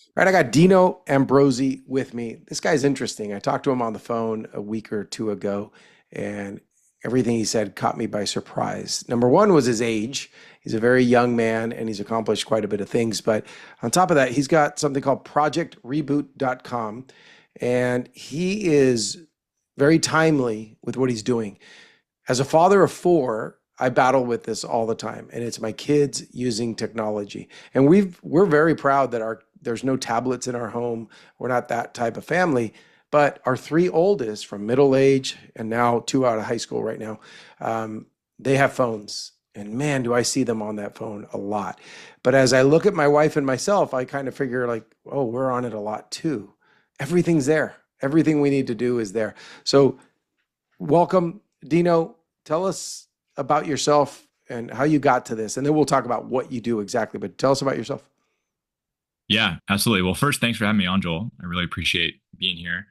All right, I got Dino Ambrosi with me. This guy's interesting. I talked to him on the phone a week or two ago, and everything he said caught me by surprise. Number one was his age. He's a very young man, and he's accomplished quite a bit of things. But on top of that, he's got something called projectreboot.com, and he is very timely with what he's doing. As a father of four, I battle with this all the time, and it's my kids using technology. And we're very proud that our there's no tablets in our home. We're not that type of family. But our three oldest, from middle age and now two out of high school right now, they have phones. And man, do I see them on that phone a lot. But as I look at my wife and myself, I kind of figure like, oh, we're on it a lot too. Everything's there. Everything we need to do is there. So welcome, Dino. Tell us about yourself and how you got to this, and then we'll talk about what you do exactly. But tell us about yourself. Yeah, absolutely. Well, first, thanks for having me on, Joel. I really appreciate being here.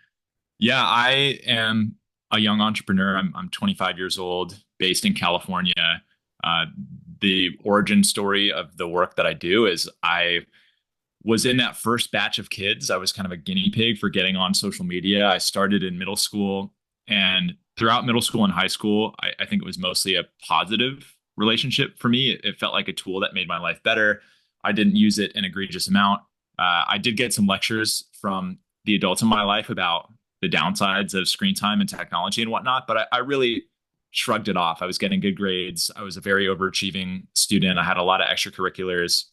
Yeah, I am a young entrepreneur. I'm 25 years old, based in California. Uh, the origin story of the work that I do is I was in that first batch of kids. I was kind of a guinea pig for getting on social media. I started in middle school, and throughout middle school and high school, I think it was mostly a positive relationship for me. It felt like a tool that made my life better. I didn't use it an egregious amount. I did get some lectures from the adults in my life about the downsides of screen time and technology and whatnot, but I really shrugged it off. I was getting good grades. I was a very overachieving student. I had a lot of extracurriculars.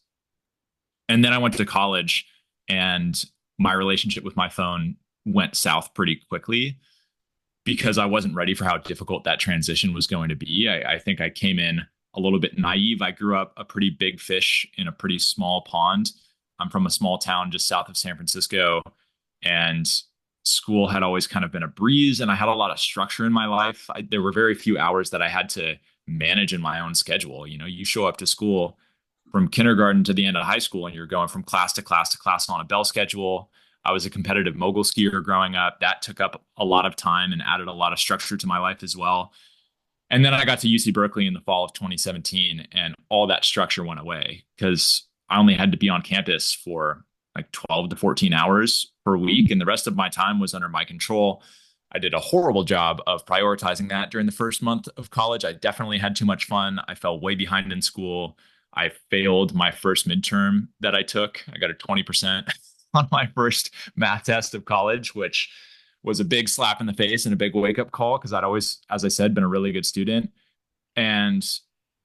And then I went to college, and my relationship with my phone went south pretty quickly because I wasn't ready for how difficult that transition was going to be. I think I came in a little bit naive. I grew up a pretty big fish in a pretty small pond. I'm from a small town just south of San Francisco, and school had always kind of been a breeze, and I had a lot of structure in my life. There were very few hours that I had to manage in my own schedule. You know, you show up to school from kindergarten to the end of high school, and you're going from class to class to class on a bell schedule. I was a competitive mogul skier growing up. That took up a lot of time and added a lot of structure to my life as well. And then I got to UC Berkeley in the fall of 2017, and all that structure went away because I only had to be on campus for like 12 to 14 hours per week, and the rest of my time was under my control. I did a horrible job of prioritizing that during the first month of college. I definitely had too much fun. I fell way behind in school. I failed my first midterm that I took. I got a 20% on my first math test of college, which was a big slap in the face and a big wake up call because I'd always, as I said, been a really good student. And,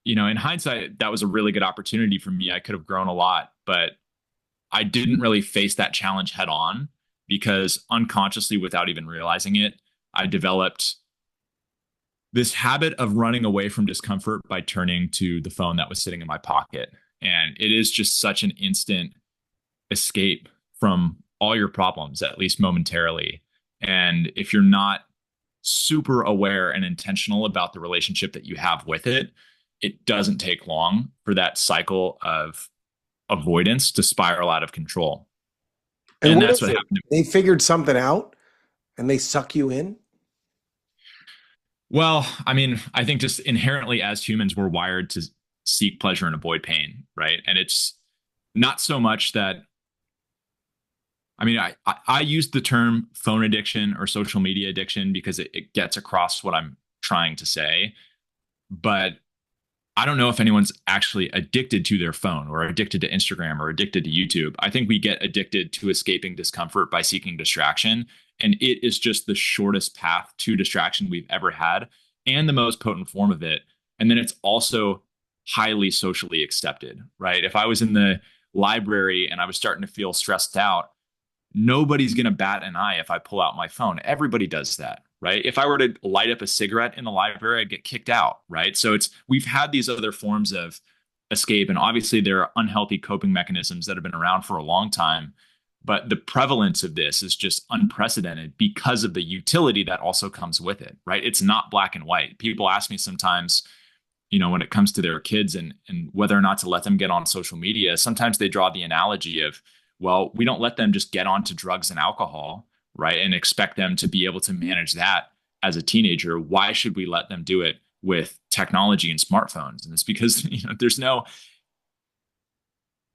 you know, in hindsight, that was a really good opportunity for me. I could have grown a lot, but I didn't really face that challenge head on because unconsciously, without even realizing it, I developed this habit of running away from discomfort by turning to the phone that was sitting in my pocket. And it is just such an instant escape from all your problems, at least momentarily. And if you're not super aware and intentional about the relationship that you have with it, it doesn't take long for that cycle of avoidance to spiral out of control. And And what that's is what it? happened to me. They figured something out and they suck you in. Well, I mean, I think just inherently as humans, we're wired to seek pleasure and avoid pain, right? And it's not so much that, I mean, I use the term phone addiction or social media addiction because it gets across what I'm trying to say. But I don't know if anyone's actually addicted to their phone or addicted to Instagram or addicted to YouTube. I think we get addicted to escaping discomfort by seeking distraction. And it is just the shortest path to distraction we've ever had and the most potent form of it. And then it's also highly socially accepted, right? If I was in the library and I was starting to feel stressed out, nobody's going to bat an eye if I pull out my phone. Everybody does that, right? If I were to light up a cigarette in the library, I'd get kicked out, right? So we've had these other forms of escape, and obviously there are unhealthy coping mechanisms that have been around for a long time, but the prevalence of this is just unprecedented because of the utility that also comes with it, right? It's not black and white. People ask me sometimes, you know, when it comes to their kids and whether or not to let them get on social media, sometimes they draw the analogy of, well, we don't let them just get onto drugs and alcohol, right? And expect them to be able to manage that as a teenager. Why should we let them do it with technology and smartphones? And it's because, you know,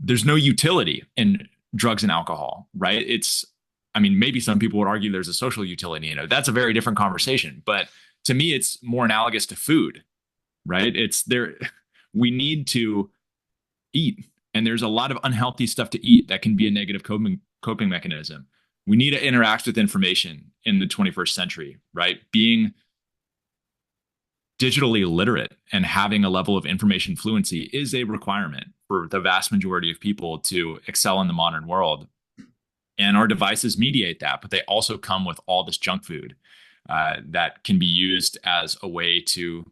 there's no utility in drugs and alcohol, right? I mean, maybe some people would argue there's a social utility in it. That's a very different conversation. But to me, it's more analogous to food, right? It's there, we need to eat, and there's a lot of unhealthy stuff to eat that can be a negative coping mechanism. We need to interact with information in the 21st century, right? Being digitally literate and having a level of information fluency is a requirement for the vast majority of people to excel in the modern world. And our devices mediate that, but they also come with all this junk food that can be used as a way to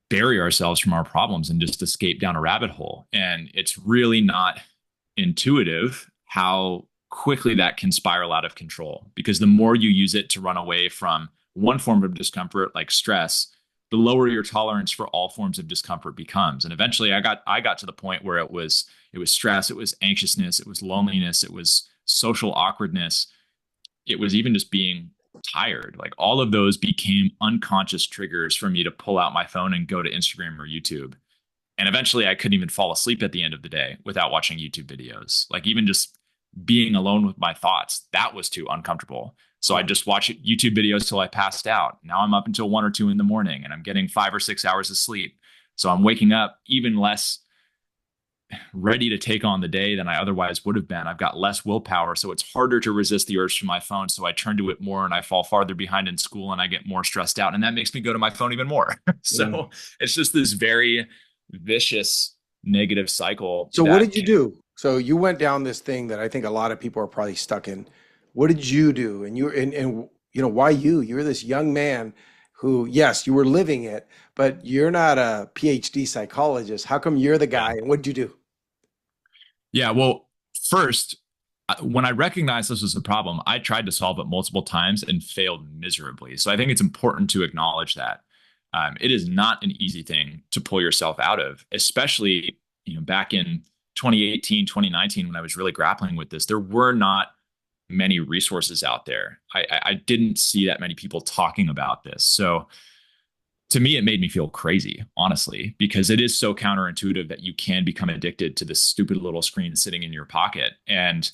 bury ourselves from our problems and just escape down a rabbit hole. And it's really not intuitive how quickly that can spiral out of control, because the more you use it to run away from one form of discomfort, like stress, the lower your tolerance for all forms of discomfort becomes. And eventually I got to the point where it was stress, it was anxiousness, it was loneliness, it was social awkwardness, it was even just being tired. Like all of those became unconscious triggers for me to pull out my phone and go to Instagram or YouTube. And eventually I couldn't even fall asleep at the end of the day without watching YouTube videos. Like even just being alone with my thoughts, that was too uncomfortable. So I just watched YouTube videos till I passed out. Now I'm up until 1 or 2 in the morning and I'm getting 5 or 6 hours of sleep. So I'm waking up even less ready to take on the day than I otherwise would have been. I've got less willpower, so it's harder to resist the urge to my phone. So I turn to it more and I fall farther behind in school and I get more stressed out. And that makes me go to my phone even more. Yeah. So it's just this very vicious negative cycle So what that did you can. do? So you went down this thing that I think a lot of people are probably stuck in. What did you do? And you know, why you? You're this young man who, yes, you were living it, but you're not a PhD psychologist. How come you're the Yeah. guy? And what did you do? Yeah. Well, first, when I recognized this was a problem, I tried to solve it multiple times and failed miserably. So I think it's important to acknowledge that. It is not an easy thing to pull yourself out of, especially, back in 2018, 2019, when I was really grappling with this. There were not many resources out there. I didn't see that many people talking about this. So to me, it made me feel crazy, honestly, because it is so counterintuitive that you can become addicted to this stupid little screen sitting in your pocket. And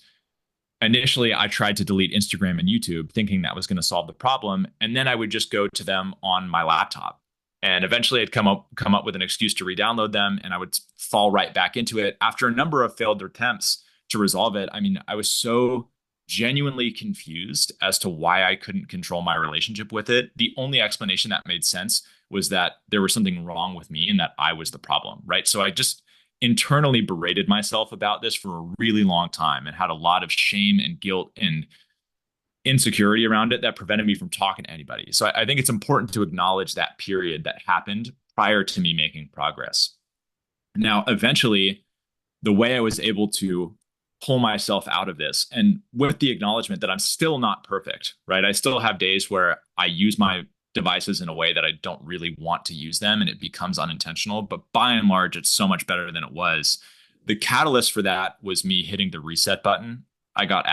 initially, I tried to delete Instagram and YouTube thinking that was going to solve the problem. And then I would just go to them on my laptop. And eventually I'd come up with an excuse to re-download them, and I would fall right back into it. After a number of failed attempts to resolve it, I mean, I was so genuinely confused as to why I couldn't control my relationship with it. The only explanation that made sense was that there was something wrong with me and that I was the problem, right? So I just internally berated myself about this for a really long time and had a lot of shame and guilt and insecurity around it that prevented me from talking to anybody. So I think it's important to acknowledge that period that happened prior to me making progress. Now, eventually, the way I was able to pull myself out of this, and with the acknowledgement that I'm still not perfect, right? I still have days where I use my devices in a way that I don't really want to use them and it becomes unintentional. But by and large, it's so much better than it was. The catalyst for that was me hitting the reset button. I got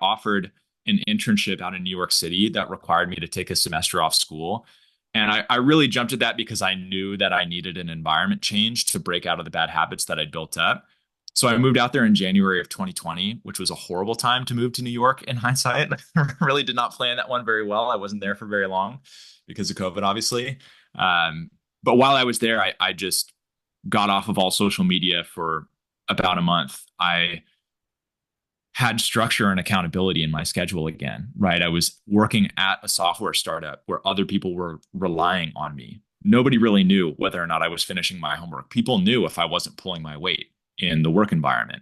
offered an internship out in New York City that required me to take a semester off school. And I really jumped at that because I knew that I needed an environment change to break out of the bad habits that I'd built up. So I moved out there in January of 2020, which was a horrible time to move to New York in hindsight. Really did not plan that one very well. I wasn't there for very long because of COVID, obviously. But while I was there, I just got off of all social media for about a month. I had structure and accountability in my schedule again, right? I was working at a software startup where other people were relying on me. Nobody really knew whether or not I was finishing my homework. People knew if I wasn't pulling my weight in the work environment.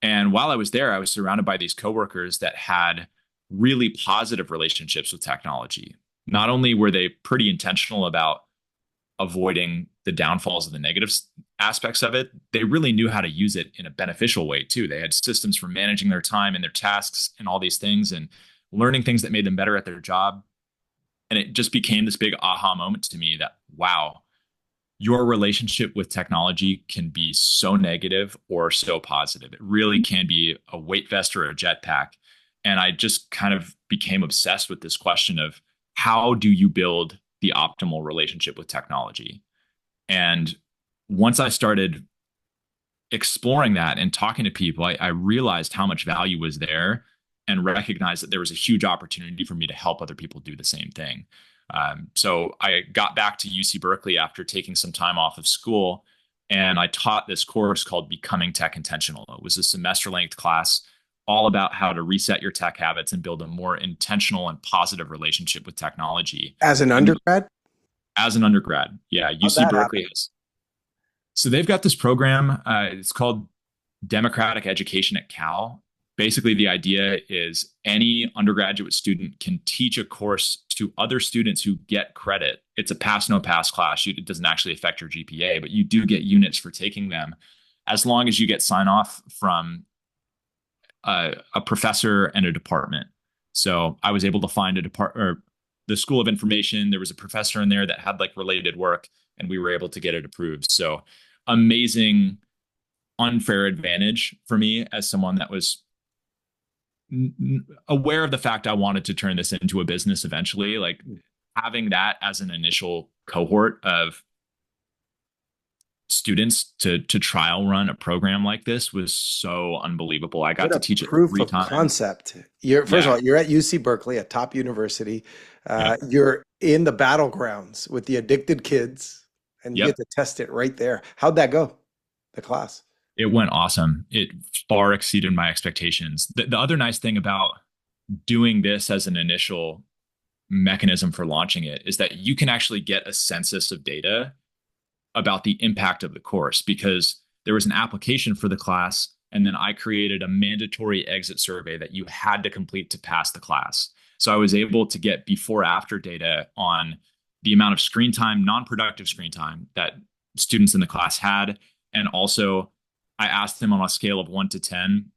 And while I was there, I was surrounded by these coworkers that had really positive relationships with technology. Not only were they pretty intentional about avoiding the downfalls of the negative aspects of it, they really knew how to use it in a beneficial way too. They had systems for managing their time and their tasks and all these things and learning things that made them better at their job. And it just became this big aha moment to me that, wow, your relationship with technology can be so negative or so positive. It really can be a weight vest or a jetpack. And I just kind of became obsessed with this question of how do you build the optimal relationship with technology? And once I started exploring that and talking to people, I realized how much value was there and recognized that there was a huge opportunity for me to help other people do the same thing. So I got back to UC Berkeley after taking some time off of school, and I taught this course called Becoming Tech Intentional. It was a semester-length class all about how to reset your tech habits and build a more intentional and positive relationship with technology. As an And undergrad? as an undergrad, yeah, How'd UC that Berkeley happen? has. So they've got this program. It's called Democratic Education at Cal. Basically, the idea is any undergraduate student can teach a course to other students who get credit. It's a pass no pass class. It doesn't actually affect your GPA, but you do get units for taking them as long as you get sign off from a professor and a department. So I was able to find a department or the School of Information. There was a professor in there that had like related work, and we were able to get it approved. So amazing, unfair advantage for me as someone that was aware of the fact I wanted to turn this into a business eventually. Like having that as an initial cohort of students to trial run a program like this was so unbelievable. I got What to a teach it proof three of times. concept. You're, first of Yeah. all, you're at UC Berkeley, a top university. Yep. You're in the battlegrounds with the addicted kids, and you get Yep. to test it right there. How'd that go, the class? It went awesome. It far exceeded my expectations. The other nice thing about doing this as an initial mechanism for launching it is that you can actually get a census of data about the impact of the course because there was an application for the class, and then I created a mandatory exit survey that you had to complete to pass the class. So I was able to get before after data on the amount of screen time, non-productive screen time that students in the class had. And also I asked them on a scale of 1 to 10,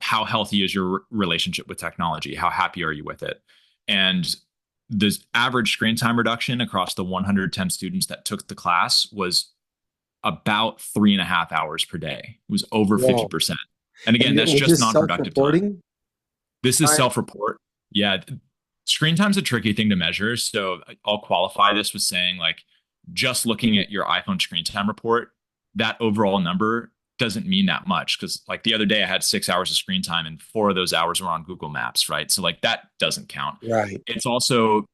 how healthy is your relationship with technology? How happy are you with it? And the average screen time reduction across the 110 students that took the class was about 3.5 hours per day. It was over Whoa. 50%. And And again, that's was just this non-productive time. self-reporting This is time? self-report. Yeah. Screen time's a tricky thing to measure. So I'll qualify this with saying like just looking at your iPhone screen time report, that overall number doesn't mean that much because like the other day I had 6 hours of screen time and 4 of those hours were on Google Maps, right? So like that doesn't count. Right. It's also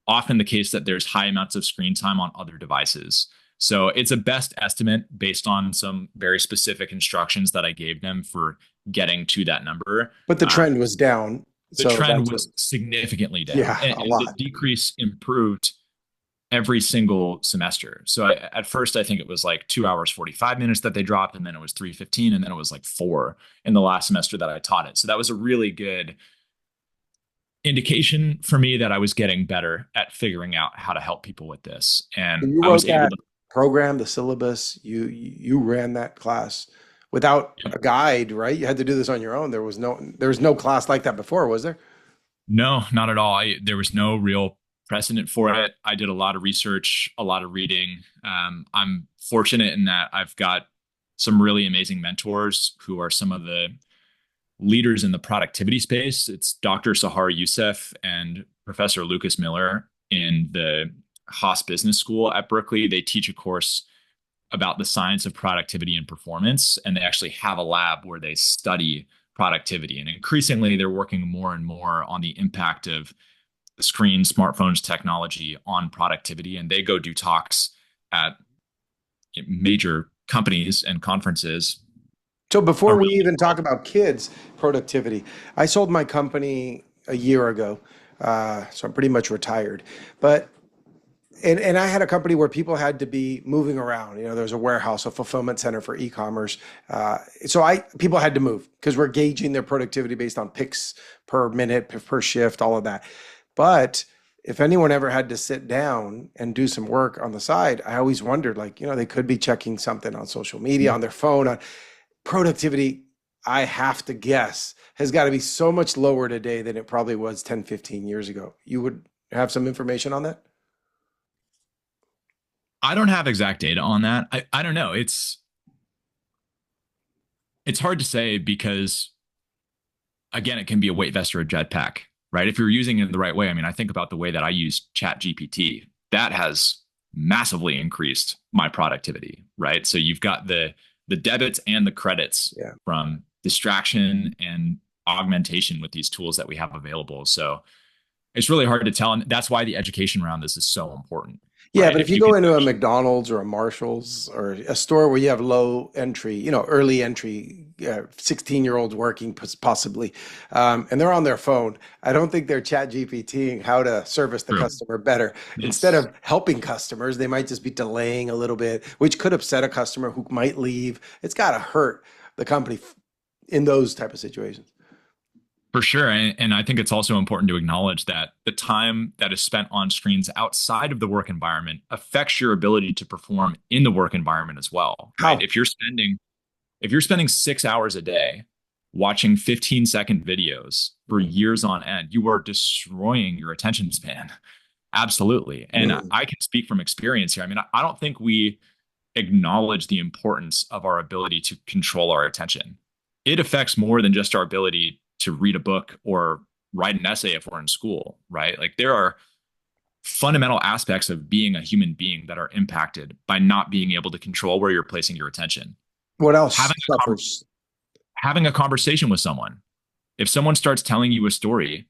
often the case that there's high amounts of screen time on other devices. So it's a best estimate based on some very specific instructions that I gave them for getting to that number. But the Um, trend was down. the So trend that's what, was significantly down, yeah, and, a and the lot. decrease improved every single semester. So at first, I think it was like 2 hours, 45 minutes that they dropped, and then it was 3:15, and then it was like 4 in the last semester that I taught it. So that was a really good indication for me that I was getting better at figuring out how to help people with this. So And you I was wrote able that to, program, the syllabus, you ran that class without a guide, right? You had to do this on your own. There was no class like that before, was there? no, not at all. There was no real precedent for it. I did a lot of research, a lot of reading. I'm fortunate in that I've got some really amazing mentors who are some of the leaders in the productivity space. It's Dr. Sahar Youssef and Professor Lucas Miller in the Haas Business School at Berkeley. They teach a course about the science of productivity and performance, and they actually have a lab where they study productivity. And increasingly, they're working more and more on the impact of screens, smartphones, technology on productivity. And they go do talks at major companies and conferences So before we around the even talk world. about kids' productivity, I sold my company a year ago, so I'm pretty much retired. But and I had a company where people had to be moving around. There was a warehouse, a fulfillment center for e-commerce. So people had to move because we're gauging their productivity based on picks per minute, per shift, all of that. But if anyone ever had to sit down and do some work on the side, I always wondered, like, they could be checking something on social media, on their phone, on productivity. I have to guess has got to be so much lower today than it probably was 10, 15 years ago. You would have some information on that? I don't have exact data on that. I don't know. It's hard to say because again, it can be a weight vest or a jetpack, right? If you're using it the right way. I mean, I think about the way that I use Chat GPT. That has massively increased my productivity, right? So you've got the the debits and the credits Yeah. from distraction and augmentation with these tools that we have available. So it's really hard to tell. And that's why the education around this is so important, Yeah, right? but if If you you go can into a actually, McDonald's or a Marshall's or a store where you have low entry, early entry, 16-year-olds working possibly, and they're on their phone, I don't think they're chat GPTing how to service the true. customer better. Instead It's of helping customers, they might just be delaying a little bit, which could upset a customer who might leave. It's got to hurt the company in those type of situations. For sure. And I think it's also important to acknowledge that the time that is spent on screens outside of the work environment affects your ability to perform in the work environment as well, right? How? If you're spending 6 hours a day watching 15-second videos for years on end, you are destroying your attention span. Absolutely. And Mm. I can speak from experience here. I mean, I don't think we acknowledge the importance of our ability to control our attention. It affects more than just our ability to read a book or write an essay if we're in school, right? Like there are fundamental aspects of being a human being that are impacted by not being able to control where you're placing your attention. What else Having suffers? having a conversation with someone. If someone starts telling you a story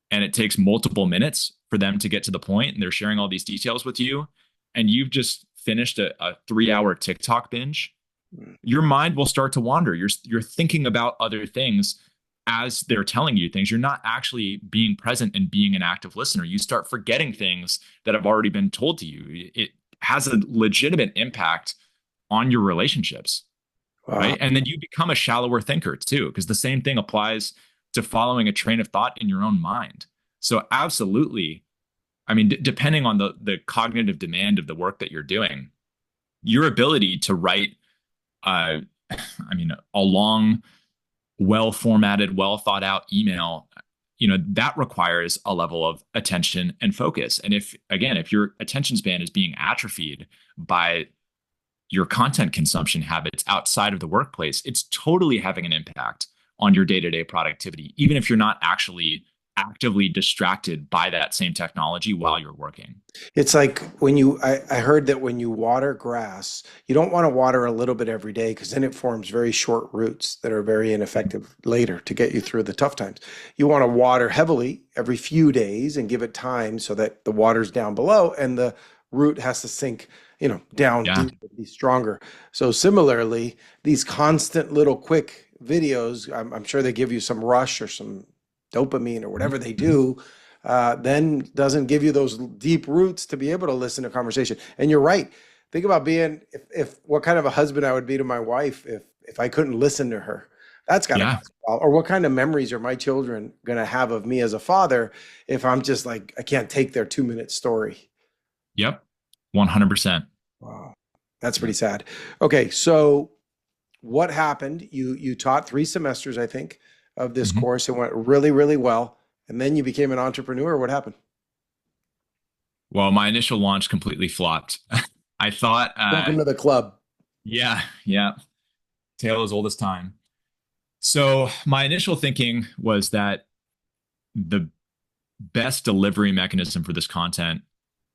and it takes multiple minutes for them to get to the point and they're sharing all these details with you, and you've just finished a 3 hour TikTok binge, your mind will start to wander. You're thinking about other things as they're telling you things. You're not actually being present and being an active listener. You start forgetting things that have already been told to you. It has a legitimate impact on your relationships, Wow. right? And then you become a shallower thinker too, because the same thing applies to following a train of thought in your own mind. So absolutely, I mean, depending on the cognitive demand of the work that you're doing, your ability to write, I mean, a long, well formatted, well thought out email, that requires a level of attention and focus. And if your attention span is being atrophied by your content consumption habits outside of the workplace, it's totally having an impact on your day-to-day productivity, even if you're not actually actively distracted by that same technology while you're working. It's like I heard that when you water grass, you don't want to water a little bit every day because then it forms very short roots that are very ineffective later to get you through the tough times. You want to water heavily every few days and give it time so that the water's down below and the root has to sink, down Yeah. deep and be stronger. So similarly, these constant little quick videos, I'm sure they give you some rush or some dopamine or whatever they do, then doesn't give you those deep roots to be able to listen to conversation. And you're right. Think about being if what kind of a husband I would be to my wife if I couldn't listen to her. That's got to Yeah. cause a problem. Or what kind of memories are my children going to have of me as a father if I'm just like I can't take their 2 minute story. Yep. 100%. Wow, that's Yep. pretty sad. Okay, so what happened? You taught 3 semesters, I think, of this Mhm. course. It went really, really well, and then you became an entrepreneur. What happened? Well, my initial launch completely flopped. I thought, Welcome to the club. yeah, yeah, tale as old as time. So my initial thinking was that the best delivery mechanism for this content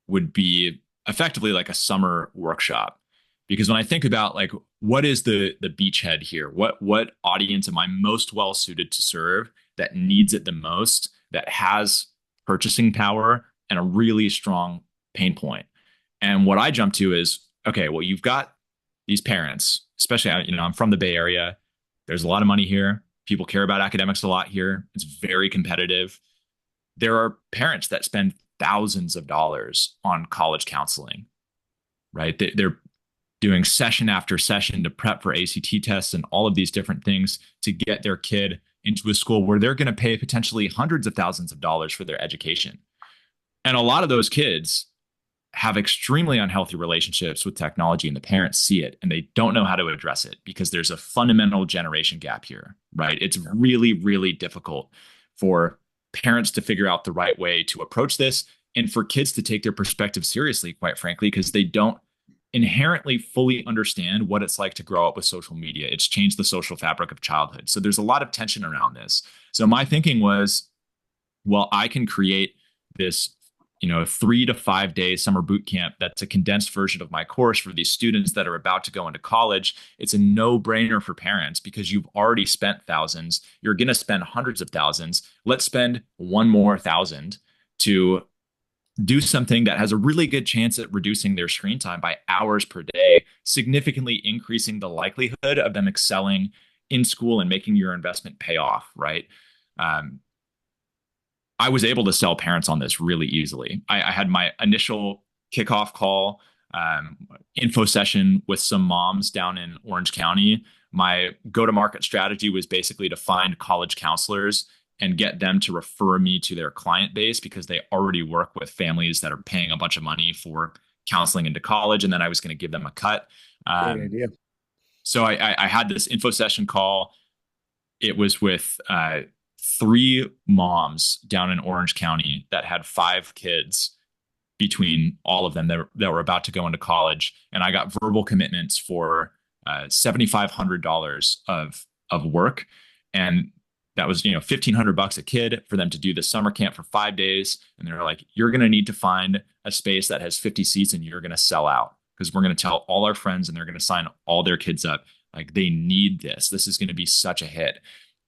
would be effectively like a summer workshop. Because when I think about like what is the beachhead here, what audience am I most well suited to serve that needs it the most, that has purchasing power and a really strong pain point. And what I jump to is, okay, well, you've got these parents, especially, I'm from the Bay Area. There's a lot of money here. People care about academics a lot here. It's very competitive. There are parents that spend thousands of dollars on college counseling, right? They're doing session after session to prep for ACT tests and all of these different things to get their kid into a school where they're going to pay potentially hundreds of thousands of dollars for their education. And a lot of those kids have extremely unhealthy relationships with technology, and the parents see it and they don't know how to address it because there's a fundamental generation gap here, right? It's really, really difficult for parents to figure out the right way to approach this and for kids to take their perspective seriously, quite frankly, because they don't inherently fully understand what it's like to grow up with social media. It's changed the social fabric of childhood. So there's a lot of tension around this. So my thinking was, well, I can create this 3 to 5 day summer boot camp that's a condensed version of my course for these students that are about to go into college. It's a no-brainer for parents because you've already spent thousands. You're going to spend hundreds of thousands. Let's spend one more thousand to do something that has a really good chance at reducing their screen time by hours per day, significantly increasing the likelihood of them excelling in school and making your investment pay off, right? Um, I was able to sell parents on this really easily. I had my initial kickoff call, um, info session with some moms down in Orange County. My go-to-market strategy was basically to find college counselors and get them to refer me to their client base because they already work with families that are paying a bunch of money for counseling into college, and then I was going to give them a cut. Great Um, idea. so I had this info session call. It was with three moms down in Orange County that had five kids between all of them that were about to go into college. And I got verbal commitments for $7,500 of work. And that was, $1,500 a kid for them to do the summer camp for 5 days. And they were like, you're going to need to find a space that has 50 seats and you're going to sell out because we're going to tell all our friends and they're going to sign all their kids up. Like they need this. This is going to be such a hit.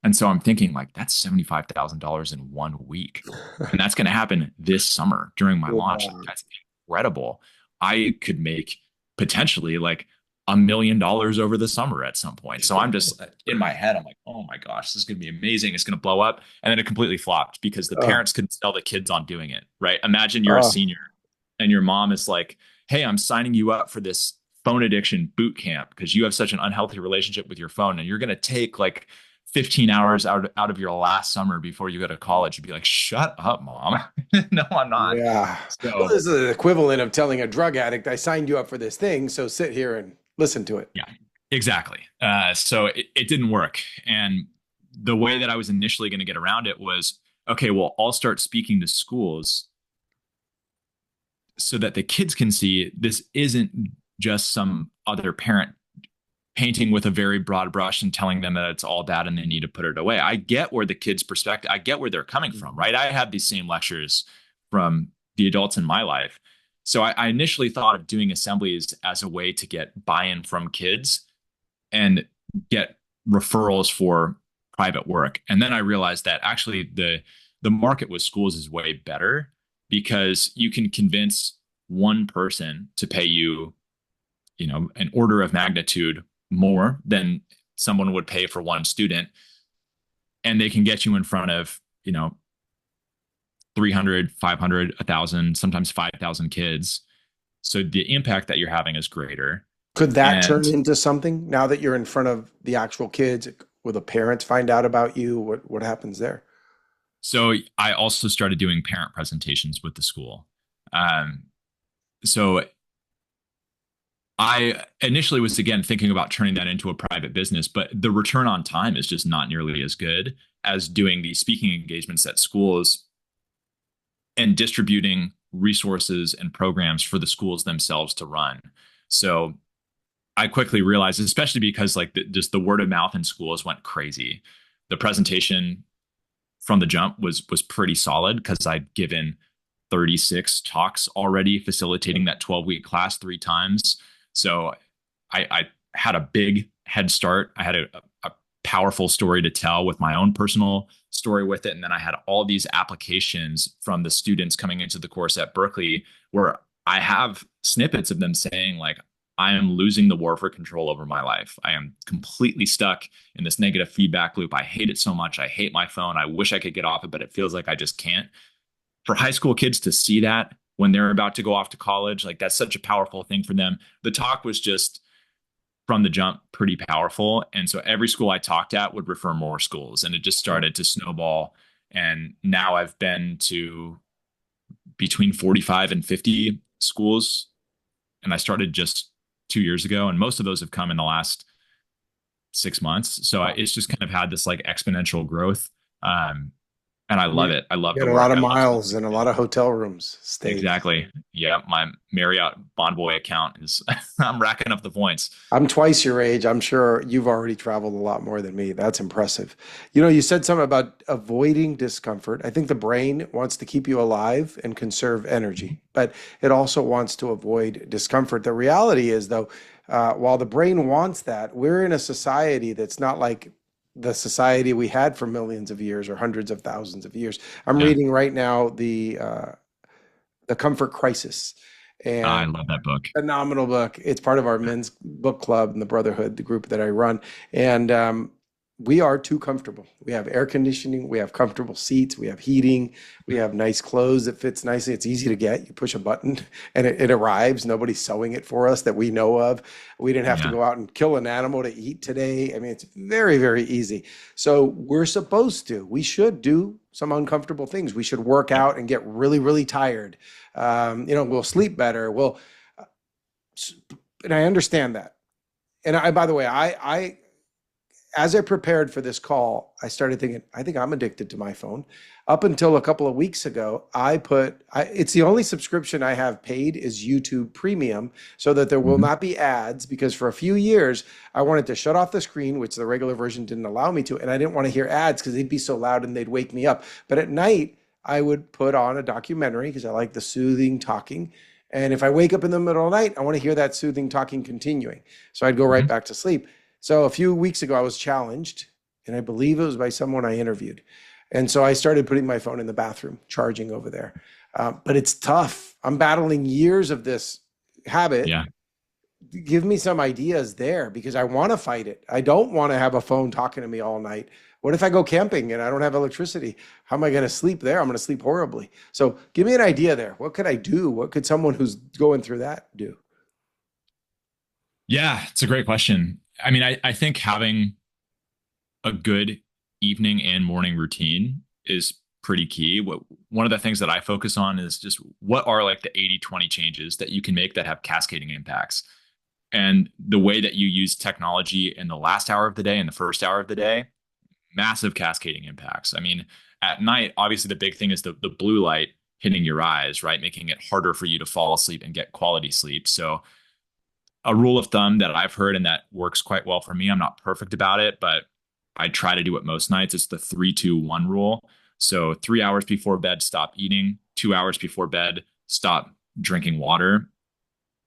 And so I'm thinking like that's $75,000 in 1 week. And that's going to happen this summer during my launch. Like, Wow. that's incredible. I could make potentially like $1 million over the summer at some point. So I'm just in my head, I'm like, oh my gosh, this is going to be amazing. It's going to blow up. And then it completely flopped because the Oh, parents couldn't sell the kids on doing it, right? Imagine you're a oh, senior and your mom is like, hey, I'm signing you up for this phone addiction boot camp because you have such an unhealthy relationship with your phone and you're going to take like 15 hours out of your last summer before you go to college. You'd be like, shut up, mom. No, I'm not. yeah. Well, So this is the equivalent of telling a drug addict, I signed you up for this thing, so sit here and listen to it. yeah, exactly. So it didn't work. And the way that I was initially going to get around it was, okay, well, I'll start speaking to schools so that the kids can see this isn't just some other parent painting with a very broad brush and telling them that it's all bad and they need to put it away. I get where the kids' perspective, I get where they're coming from, right? I have these same lectures from the adults in my life. So I initially thought of doing assemblies as a way to get buy-in from kids and get referrals for private work. And then I realized that actually the market with schools is way better because you can convince one person to pay you, an order of magnitude more than someone would pay for one student. And they can get you in front of, 300, 500, 1,000, sometimes 5,000 kids. So the impact that you're having is greater. Could that turn And into something now that you're in front of the actual kids? Will the parents find out about you? What happens there? so I also started doing parent presentations with the school. Um, so I initially was again thinking about turning that into a private business, but the return on time is just not nearly as good as doing these speaking engagements at schools and distributing resources and programs for the schools themselves to run. So I quickly realized, especially because like just the word of mouth in schools went crazy. The presentation from the jump was pretty solid because I'd given 36 talks already, facilitating that 12-week class 3 times. So I had a big head start. I had a powerful story to tell with my own personal story with it. And then I had all these applications from the students coming into the course at Berkeley where I have snippets of them saying like, I am losing the war for control over my life. I am completely stuck in this negative feedback loop. I hate it so much. I hate my phone. I wish I could get off it, but it feels like I just can't. For high school kids to see that when they're about to go off to college, like that's such a powerful thing for them. The talk was just from the jump pretty powerful. And so every school I talked at would refer more schools and it just started to snowball. And now I've been to between 45 and 50 schools. And I started just 2 years ago. And most of those have come in the last 6 months. So it's just kind of had this like exponential growth. And I love You it. I love you the had a lot work. of I love miles sleeping. and a lot of hotel rooms stayed. Exactly. Yeah, my Marriott Bonvoy account is I'm racking up the points. I'm twice your age. I'm sure you've already traveled a lot more than me. That's impressive. You know, you said something about avoiding discomfort. I think the brain wants to keep you alive and conserve energy, but it also wants to avoid discomfort. The reality is, though, while the brain wants that, we're in a society that's not like the society we had for millions of years or hundreds of thousands of years. I'm Yeah, reading right now the Comfort Crisis, I and love that book. phenomenal book. It's part of our men's book club and the Brotherhood, the group that I run. And we are too comfortable. We have air conditioning, we have comfortable seats, we have heating, we have nice clothes that fits nicely. It's easy to get. You push a button and it arrives. Nobody's sewing it for us that we know of. We didn't have to Yeah. go out and kill an animal to eat today. I mean, it's very, very easy. So we're supposed to, we should do some uncomfortable things. We should work Yep. out and get really, really tired. We'll sleep better. And I understand that. And by the way, as I prepared for this call, I started thinking, I think I'm addicted to my phone. Up until a couple of weeks ago, it's the only subscription I have paid is YouTube Premium so that there will Mhm. not be ads because for a few years, I wanted to shut off the screen, which the regular version didn't allow me to. And I didn't want to hear ads because they'd be so loud and they'd wake me up. But at night, I would put on a documentary because I like the soothing talking. And if I wake up in the middle of the night, I want to hear that soothing talking continuing. So I'd go right Mhm. back to sleep. So a few weeks ago, I was challenged, and I believe it was by someone I interviewed. And so I started putting my phone in the bathroom, charging over there. But it's tough. I'm battling years of this habit. Yeah. Give me some ideas there because I want to fight it. I don't want to have a phone talking to me all night. What if I go camping and I don't have electricity? How am I going to sleep there? I'm going to sleep horribly. So give me an idea there. What could I do? What could someone who's going through that do? Yeah, it's a great question. I mean, I think having a good evening and morning routine is pretty key. One of the things that I focus on is just what are like the 80-20 changes that you can make that have cascading impacts. And the way that you use technology in the last hour of the day and the first hour of the day, massive cascading impacts. I mean, at night, obviously the big thing is the blue light hitting your eyes, right? Making it harder for you to fall asleep and get quality sleep. So a rule of thumb that I've heard and that works quite well for me. I'm not perfect about it, but I try to do it most nights. It's the 3-2-1 rule. So 3 hours before bed, stop eating. 2 hours before bed, stop drinking water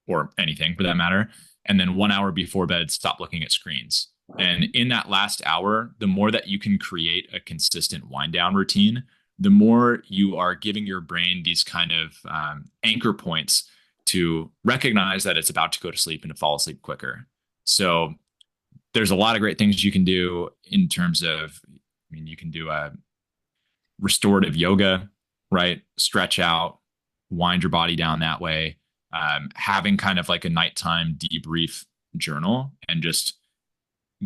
or anything for that matter. And then 1 hour before bed, stop looking at screens. And in that last hour, the more that you can create a consistent wind down routine, the more you are giving your brain these kind of anchor points to recognize that it's about to go to sleep and to fall asleep quicker. So there's a lot of great things you can do in terms of, I mean, you can do a restorative yoga, right? Stretch out, wind your body down that way. Having kind of like a nighttime debrief journal and just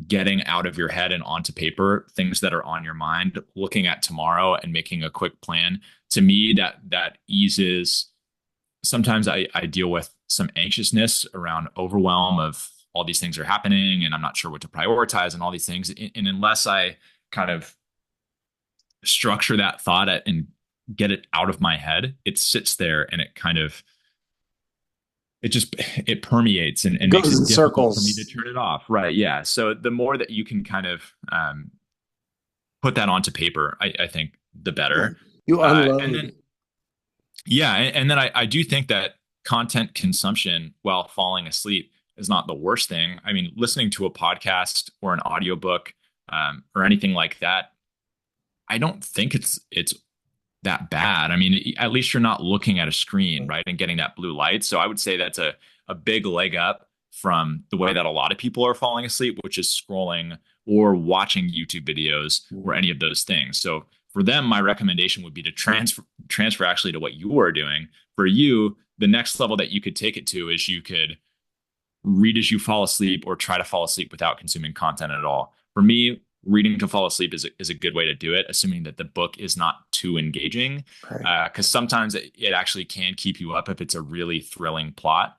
getting out of your head and onto paper things that are on your mind, looking at tomorrow and making a quick plan. To me, that eases. Sometimes I deal with some anxiousness around overwhelm of all these things are happening and I'm not sure what to prioritize and all these things. And unless I kind of structure that thought and get it out of my head, it sits there and it kind of it permeates It and makes goes it in difficult for me to circles. turn it off. Right. Yeah. So the more that you can kind of put that onto paper, I think the Yeah. better. You And then unload. yeah, and then I do think that content consumption while falling asleep is not the worst thing. I mean, listening to a podcast or an audiobook or anything like that, I don't think it's that bad. I mean, at least you're not looking at a screen, right, and getting that blue light. So I would say that's a big leg up from the way that a lot of people are falling asleep, which is scrolling or watching YouTube videos or any of those things. So for them, my recommendation would be to transfer actually to what you are doing. For you, the next level that you could take it to is you could read as you fall asleep or try to fall asleep without consuming content at all. For me, reading to fall asleep is a good way to do it, assuming that the book is not too engaging. Right. Because sometimes it actually can keep you up if it's a really thrilling plot.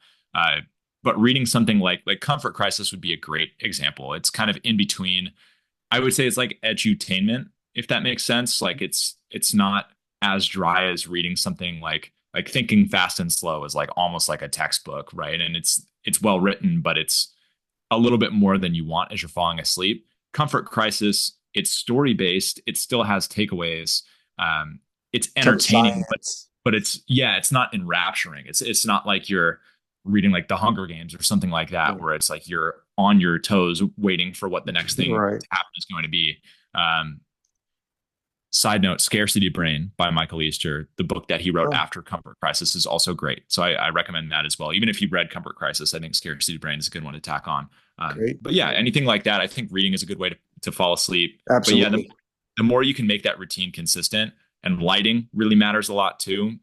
But reading something like Comfort Crisis would be a great example. It's kind of in between. I would say it's like edutainment, if that makes sense. Like it's not as dry as reading something like Thinking Fast and Slow is like almost like a textbook, right? And it's well written, but it's a little bit more than you want as you're falling asleep. Comfort Crisis, it's story based. It still has takeaways. It's Some entertaining, science. but it's yeah, it's not enrapturing. It's not like you're reading like The Hunger Games or something like that, Yeah. where it's like you're on your toes waiting for what the next thing Right. to happen is going to be. Um, Side note, Scarcity Brain by Michael Easter, the book that he wrote Oh, after Comfort Crisis, is also great. So I recommend that as well. Even if you've read Comfort Crisis, I think Scarcity Brain is a good one to tack on. great. But yeah, anything like that, I think reading is a good way to fall asleep. But yeah, Absolutely. the more you can make that routine consistent, and lighting really matters a lot too.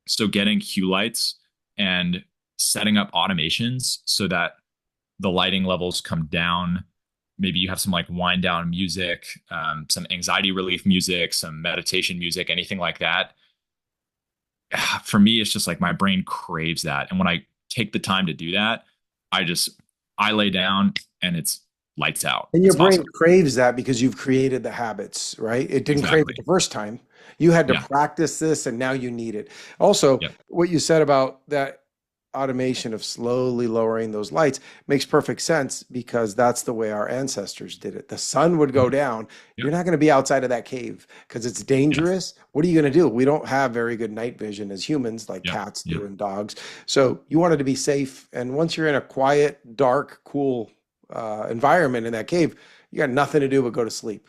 So getting cue lights and setting up automations so that the lighting levels come down. Maybe you have some like wind down music, some anxiety relief music, some meditation music, anything like that. For me, it's just like my brain craves that. And when I take the time to do that, I just, I lay down and it's lights out. And your It's brain awesome. craves that because you've created the habits, right? It didn't crave it Exactly. the first time. You had to Yeah. practice this and now you need it. Also, Yep. what you said about that automation of slowly lowering those lights makes perfect sense because that's the way our ancestors did it. The sun would go Mhm. down. Yep. You're not going to be outside of that cave because it's Yes. dangerous. What are you going to do? We don't have very good night vision as humans, like Yep. cats Yep. do and dogs. So you wanted to be safe. And once you're in a quiet, dark, cool environment in that cave, you got nothing to do but go to sleep.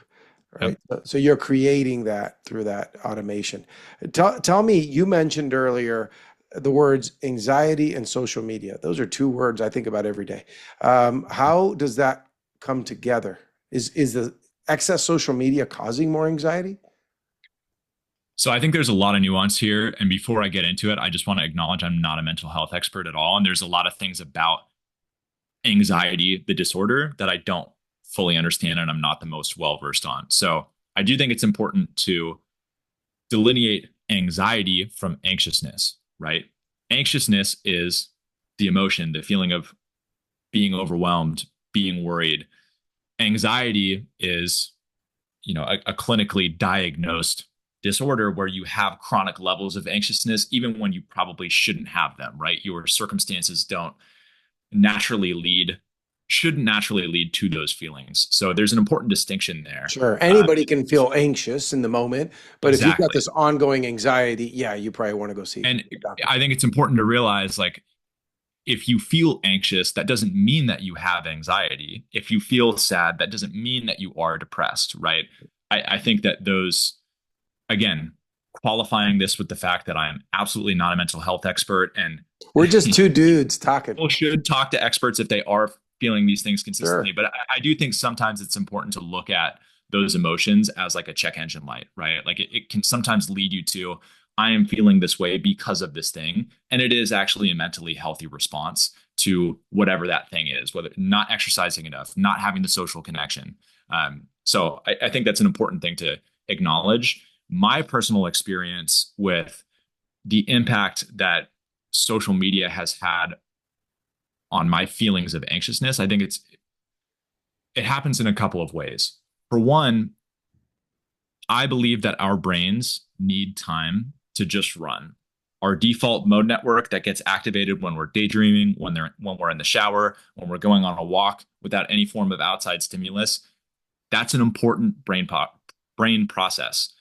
Yep. Right. So you're creating that through that automation. Tell me, you mentioned earlier the words anxiety and social media. Those are two words I think about every day. How does that come together? Is the excess social media causing more anxiety? So I think there's a lot of nuance here. And before I get into it, I just want to acknowledge I'm not a mental health expert at all. And there's a lot of things about anxiety, the disorder, that I don't fully understand and I'm not the most well versed on. So I do think it's important to delineate anxiety from anxiousness, right? Anxiousness is the emotion, the feeling of being overwhelmed, being worried. Anxiety is, a clinically diagnosed disorder where you have chronic levels of anxiousness, even when you probably shouldn't have them, right? Your circumstances don't naturally lead shouldn't naturally lead to those feelings. So there's an important distinction there. Sure. Uh, Anybody can feel anxious in the moment, but if you've got exactly. this ongoing anxiety, yeah, you probably want to go see And a doctor. I think it's important to realize like if you feel anxious, that doesn't mean that you have anxiety. If you feel sad, that doesn't mean that you are depressed, right? I think that those, again, qualifying this with the fact that I am absolutely not a mental health expert and We're just two dudes talking. people should talk to experts if they are feeling these things consistently. Sure. But I do think sometimes it's important to look at those emotions as like a check engine light, right? Like it can sometimes lead you to, I am feeling this way because of this thing. And it is actually a mentally healthy response to whatever that thing is, whether not exercising enough, not having the social connection. So I think that's an important thing to acknowledge. My personal experience with the impact that social media has had on my feelings of anxiousness, I think it happens in a couple of ways. For one, I believe that our brains need time to just run. Our default mode network that gets activated when we're daydreaming, when we're in the shower, when we're going on a walk without any form of outside stimulus, that's an important brain process.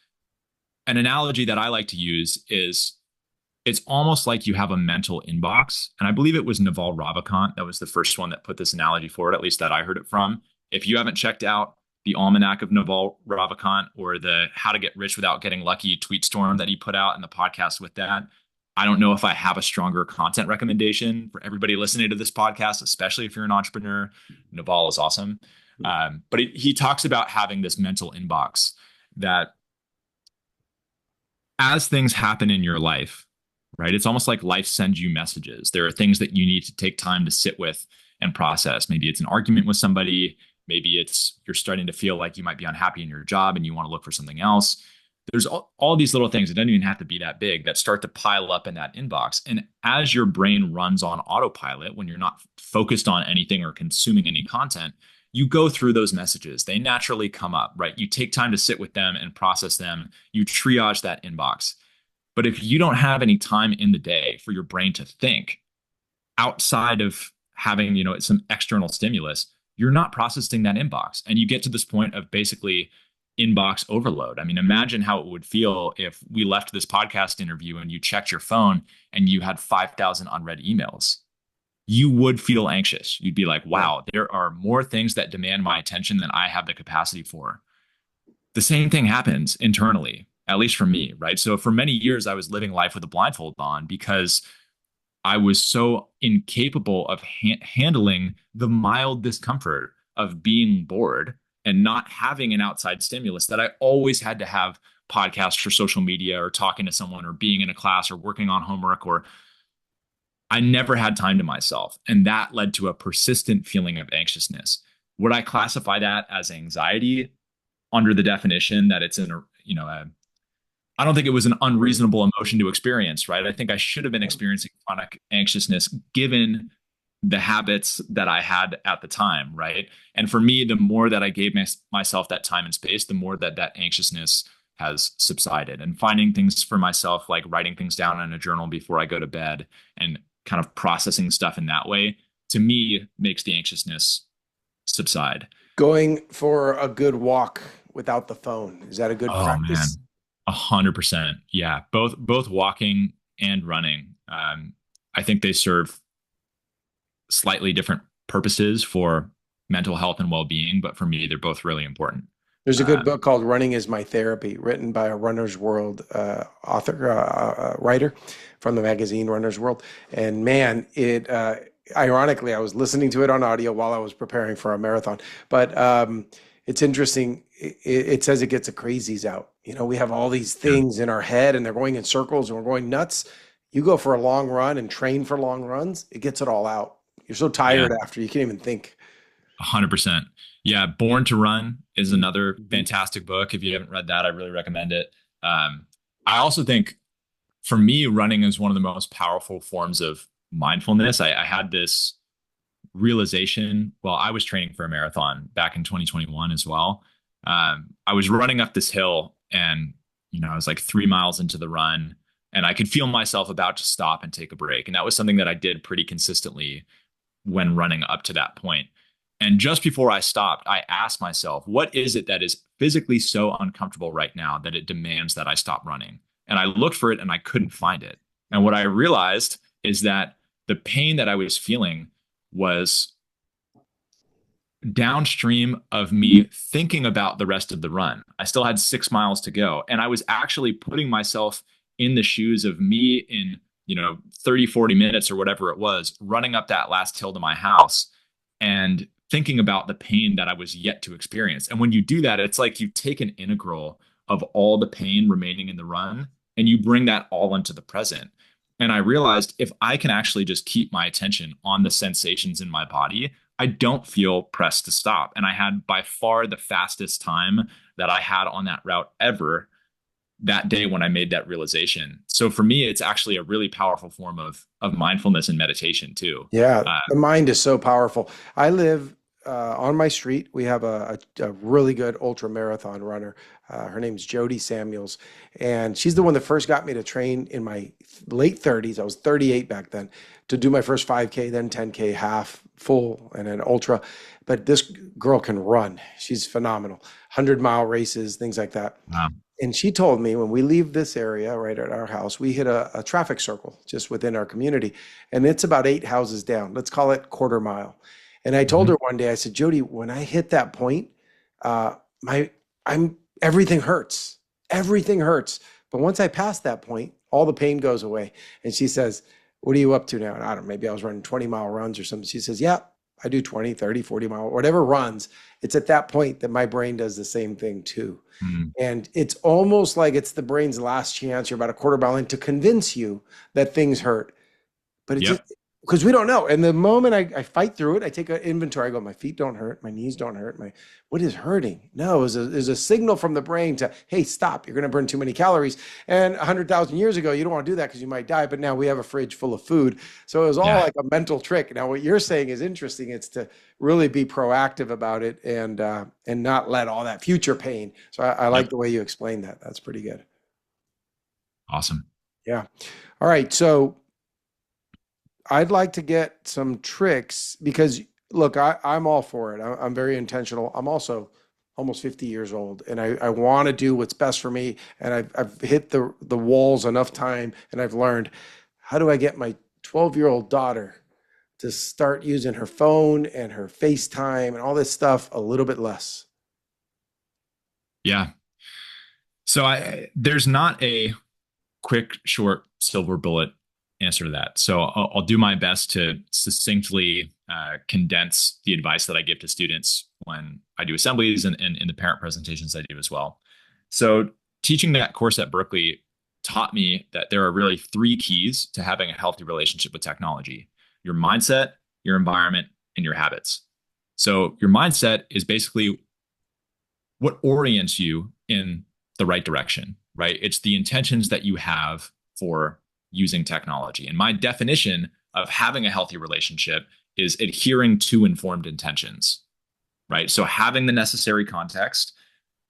An analogy that I like to use is it's almost like you have a mental inbox. And I believe it was Naval Ravikant that was the first one that put this analogy forward, at least that I heard it from. If you haven't checked out the Almanac of Naval Ravikant or the How to Get Rich Without Getting Lucky tweet storm that he put out in the podcast with that, I don't know if I have a stronger content recommendation for everybody listening to this podcast, especially if you're an entrepreneur. Naval is awesome. But he talks about having this mental inbox that as things happen in your life, right? It's almost like life sends you messages. There are things that you need to take time to sit with and process. Maybe it's an argument with somebody. Maybe it's you're starting to feel like you might be unhappy in your job and you want to look for something else. There's all these little things. It doesn't even have to be that big that start to pile up in that inbox. And as your brain runs on autopilot, when you're not focused on anything or consuming any content, you go through those messages. They naturally come up, right? You take time to sit with them and process them. You triage that inbox. But if you don't have any time in the day for your brain to think outside of having, some external stimulus, you're not processing that inbox. And you get to this point of basically inbox overload. I mean, imagine how it would feel if we left this podcast interview and you checked your phone and you had 5,000 unread emails. You would feel anxious. You'd be like, Yeah. wow, there are more things that demand my attention than I have the capacity for. The same thing happens internally, at least for me, right? So for many years, I was living life with a blindfold on because I was so incapable of handling the mild discomfort of being bored and not having an outside stimulus that I always had to have podcasts or social media or talking to someone or being in a class or working on homework, or I never had time to myself. And that led to a persistent feeling of anxiousness. Would I classify that as anxiety under the definition that it's I don't think it was an unreasonable emotion to experience, right? I think I should have been experiencing chronic anxiousness given the habits that I had at the time, right? And for me, the more that I gave myself that time and space, the more that anxiousness has subsided. And finding things for myself, like writing things down in a journal before I go to bed and kind of processing stuff in that way, to me, makes the anxiousness subside. Going for a good walk without the phone. Is that a good Oh practice? man, 100%. Yeah, both walking and running. I think they serve slightly different purposes for mental health and well-being, but for me, they're both really important. There's a good Um, book called Running is My Therapy, written by a Runner's World writer from the magazine Runner's World. And man, ironically, I was listening to it on audio while I was preparing for a marathon. But it's interesting. It says it gets the crazies out. We have all these yeah, things in our head and they're going in circles and we're going nuts. You go for a long run and train for long runs, it gets it all out. You're so yeah, tired after you can't even think. 100%. Yeah, Born to Run is another Mhm. fantastic book. If you haven't read that, I really recommend it. I also think for me, running is one of the most powerful forms of mindfulness. I had this realization while I was training for a marathon back in 2021 as well. I was running up this hill and, I was like 3 miles into the run and I could feel myself about to stop and take a break. And that was something that I did pretty consistently when running up to that point. And just before I stopped, I asked myself, what is it that is physically so uncomfortable right now that it demands that I stop running? And I looked for it and I couldn't find it. And what I realized is that the pain that I was feeling was downstream of me thinking about the rest of the run. I still had 6 miles to go. And I was actually putting myself in the shoes of me in, 30, 40 minutes or whatever it was, running up that last hill to my house and thinking about the pain that I was yet to experience. And when you do that, it's like you take an integral of all the pain remaining in the run and you bring that all into the present. And I realized if I can actually just keep my attention on the sensations in my body, I don't feel pressed to stop. And I had by far the fastest time that I had on that route ever that day when I made that realization. So for me, it's actually a really powerful form of mindfulness and meditation too. Yeah, Uh, the mind is so powerful. I live on my street. We have a really good ultra marathon runner. Her name's Jody Samuels, and she's the one that first got me to train in my late 30s. I was 38 back then to do my first 5K, then 10K, half, full, and then ultra. But this girl can run. She's phenomenal. 100-mile races, things like that. wow. And she told me when we leave this area right at our house, we hit a traffic circle just within our community. And it's about 8 houses down. Let's call it quarter mile. And I told Mhm. her one day, I said, Jody, when I hit that point, my I'm everything hurts. Everything hurts. But once I pass that point, all the pain goes away. And she says, what are you up to now? And I don't know, maybe I was running 20-mile runs or something. She says, yeah, I do 20, 30, 40-mile, whatever runs. It's at that point that my brain does the same thing too. Mhm. And it's almost like it's the brain's last chance. You're about a quarter mile in to convince you that things hurt. But it just, Yep. because we don't know. And the moment I fight through it, I take an inventory. I go, my feet don't hurt, my knees don't hurt. What is hurting? No, is a signal from the brain to, hey, stop. You're going to burn too many calories. And 100,000 years ago, you don't want to do that because you might die. But now we have a fridge full of food, so it was all Yeah. like a mental trick. Now, what you're saying is interesting. It's to really be proactive about it and not let all that future pain. So I like Yep. the way you explained that. That's pretty good. Awesome. Yeah. All right. So I'd like to get some tricks because look, I'm all for it. I'm very intentional. I'm also almost 50 years old and I want to do what's best for me. And I've hit the walls enough time and I've learned how do I get my 12-year-old daughter to start using her phone and her FaceTime and all this stuff a little bit less. Yeah. So there's not a quick, short silver bullet answer to that. So I'll do my best to succinctly condense the advice that I give to students when I do assemblies and in the parent presentations I do as well. So teaching that course at Berkeley taught me that there are really three keys to having a healthy relationship with technology: your mindset, your environment, and your habits. So your mindset is basically what orients you in the right direction, right? It's the intentions that you have for using technology. And my definition of having a healthy relationship is adhering to informed intentions, right? So having the necessary context,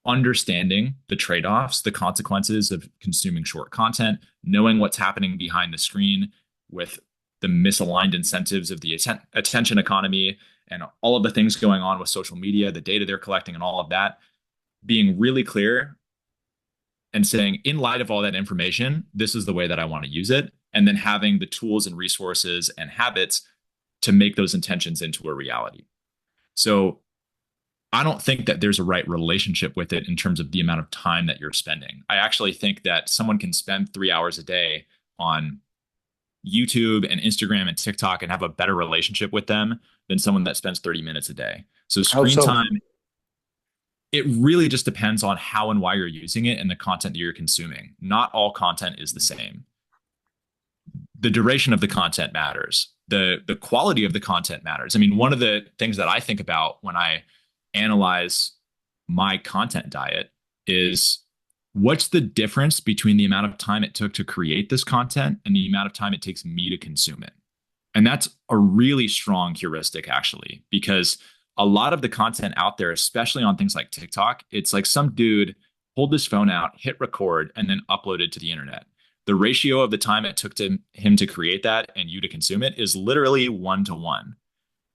understanding the trade-offs, the consequences of consuming short content, knowing what's happening behind the screen with the misaligned incentives of the attention economy and all of the things going on with social media, the data they're collecting and all of that, being really clear and saying, in light of all that information, this is the way that I want to use it. And then having the tools and resources and habits to make those intentions into a reality. So I don't think that there's a right relationship with it in terms of the amount of time that you're spending. I actually think that someone can spend 3 hours a day on YouTube and Instagram and TikTok and have a better relationship with them than someone that spends 30 minutes a day. So How screen so? time, it really just depends on how and why you're using it and the content that you're consuming. Not all content is the same. The duration of the content matters. The quality of the content matters. I mean, one of the things that I think about when I analyze my content diet is what's the difference between the amount of time it took to create this content and the amount of time it takes me to consume it. And that's a really strong heuristic, actually, because a lot of the content out there, especially on things like TikTok, it's like some dude pulled his phone out, hit record, and then uploaded to the internet. The ratio of the time it took to him to create that and you to consume it is literally 1 to 1.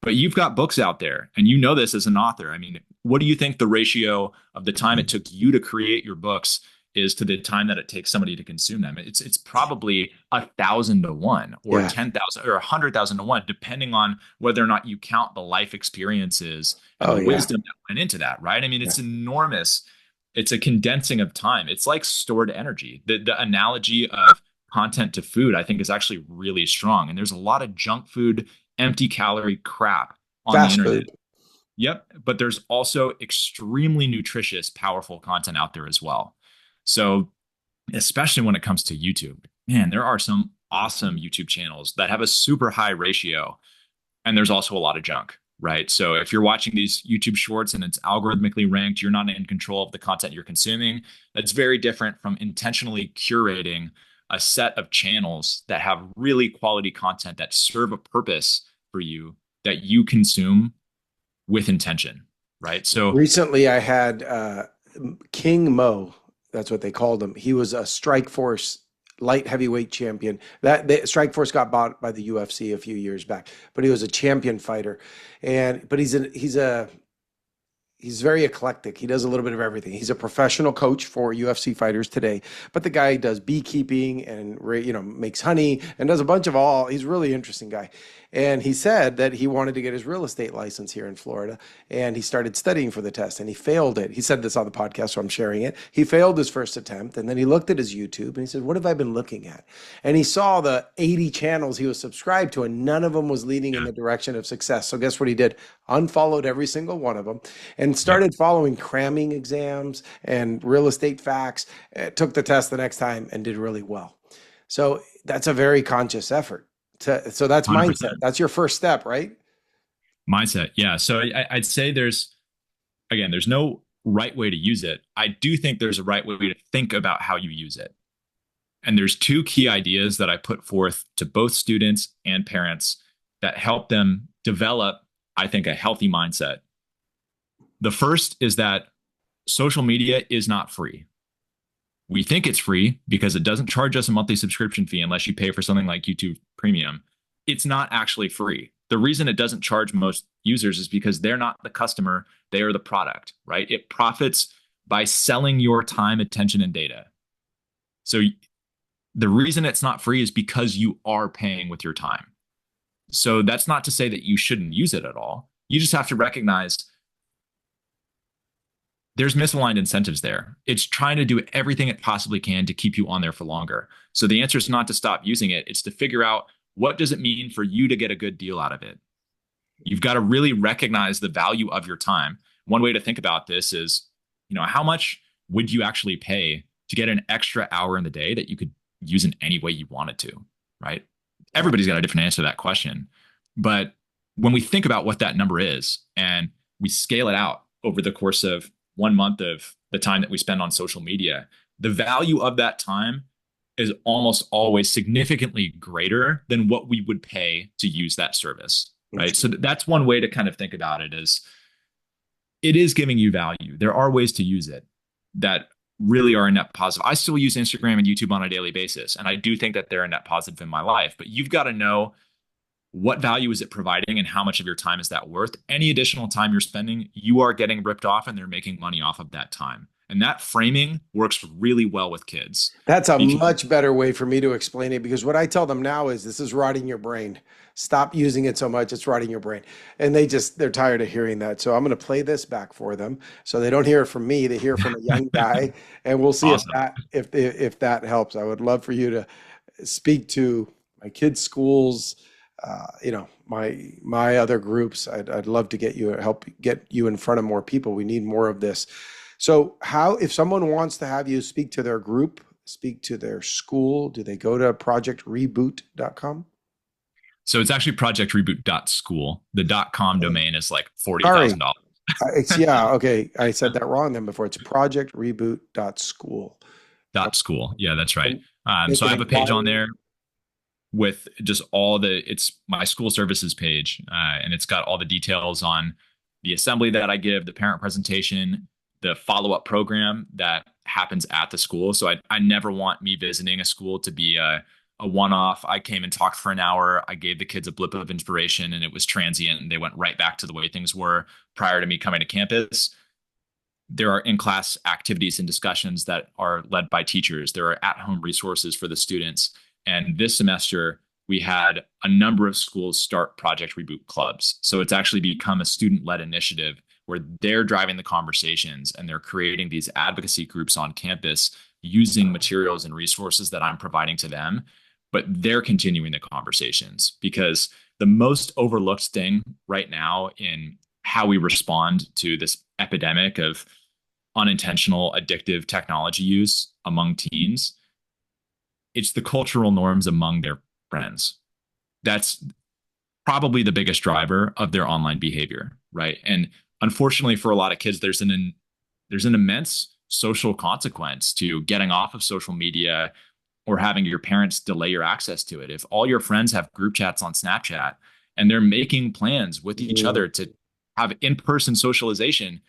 But you've got books out there, and you know this as an author. I mean, what do you think the ratio of the time it took you to create your books is to the time that it takes somebody to consume them? It's probably 1,000 to 1, or Yeah. 10,000, or 100,000 to 1, depending on whether or not you count the life experiences and Oh, the yeah. wisdom that went into that. Right? I mean, Yeah. it's enormous. It's a condensing of time. It's like stored energy. The analogy of content to food, I think, is actually really strong. And there's a lot of junk food, empty calorie crap on the Fast internet. food. Yep. But there's also extremely nutritious, powerful content out there as well. So, especially when it comes to YouTube, man, there are some awesome YouTube channels that have a super high ratio. And there's also a lot of junk, right? So, if you're watching these YouTube shorts and it's algorithmically ranked, you're not in control of the content you're consuming. That's very different from intentionally curating a set of channels that have really quality content that serve a purpose for you that you consume with intention, right? So, Recently, I had King Mo. That's what they called him. He was a Strike Force light heavyweight champion. Strike Force got bought by the UFC a few years back, but he was a champion fighter, but he's very eclectic. He does a little bit of everything. He's a professional coach for UFC fighters today, but the guy does beekeeping and makes honey and does a bunch of all. He's a really interesting guy. And he said that he wanted to get his real estate license here in Florida, and he started studying for the test and he failed it. He said this on the podcast, so I'm sharing it. He failed his first attempt, and then he looked at his YouTube and he said, "What have I been looking at?" And he saw the 80 channels he was subscribed to, and none of them was leading in yeah, the direction of success. So guess what he did? Unfollowed every single one of them and yep. started following cramming exams and real estate facts. Took the test the next time and did really well. So that's a very conscious effort So that's mindset. 100%. That's your first step, right? Mindset. Yeah. So I'd say there's no right way to use it. I do think there's a right way to think about how you use it. And there's two key ideas that I put forth to both students and parents that help them develop, I think, a healthy mindset. The first is that social media is not free. We think it's free because it doesn't charge us a monthly subscription fee unless you pay for something like YouTube Premium. It's not actually free. The reason it doesn't charge most users is because they're not the customer, they are the product, right? It profits by selling your time, attention, and data. So the reason it's not free is because you are paying with your time. So that's not to say that you shouldn't use it at all. You just have to recognize there's misaligned incentives there. It's trying to do everything it possibly can to keep you on there for longer. So the answer is not to stop using it. It's to figure out, what does it mean for you to get a good deal out of it? You've got to really recognize the value of your time. One way to think about this is, how much would you actually pay to get an extra hour in the day that you could use in any way you wanted to, right? Everybody's got a different answer to that question. But when we think about what that number is and we scale it out over the course of 1 month of the time that we spend on social media, the value of that time is almost always significantly greater than what we would pay to use that service, right? So that's one way to kind of think about it, is it is giving you value. There are ways to use it that really are a net positive. I still use Instagram and YouTube on a daily basis, and I do think that they're a net positive in my life, but you've got to know, what value is it providing and how much of your time is that worth? Any additional time you're spending, you are getting ripped off and they're making money off of that time. And that framing works really well with kids. That's a much better way for me to explain it, because what I tell them now is, this is rotting your brain. Stop using it so much. It's rotting your brain. And they're tired of hearing that. So I'm going to play this back for them, so they don't hear it from me. They hear it from a young guy, and we'll see Awesome. if that helps. I would love for you to speak to my kids' schools, my other groups. I'd love to help get you in front of more people. We need more of this. So if someone wants to have you speak to their group, speak to their school, do they go to projectreboot.com? So it's actually projectreboot.school. The .com domain is like Sorry. $40,000. Yeah, okay. I said that wrong then before. It's projectreboot.school. .school. Yeah, that's right. They So I can have a page on apply. there with just it's my school services page, and it's got all the details on the assembly that I give, the parent presentation, the follow-up program that happens at the school. So I never want me visiting a school to be a one-off. I came and talked for an hour. I gave the kids a blip of inspiration, and it was transient, and they went right back to the way things were prior to me coming to campus. There are in-class activities and discussions that are led by teachers. There are at-home resources for the students. And this semester, we had a number of schools start Project Reboot clubs. So it's actually become a student-led initiative where they're driving the conversations and they're creating these advocacy groups on campus using materials and resources that I'm providing to them. But they're continuing the conversations, because the most overlooked thing right now in how we respond to this epidemic of unintentional addictive technology use among teens, it's the cultural norms among their friends. That's probably the biggest driver of their online behavior, right? And unfortunately for a lot of kids, there's an immense social consequence to getting off of social media or having your parents delay your access to it. If all your friends have group chats on Snapchat and they're making plans with each other to have in-person socialization,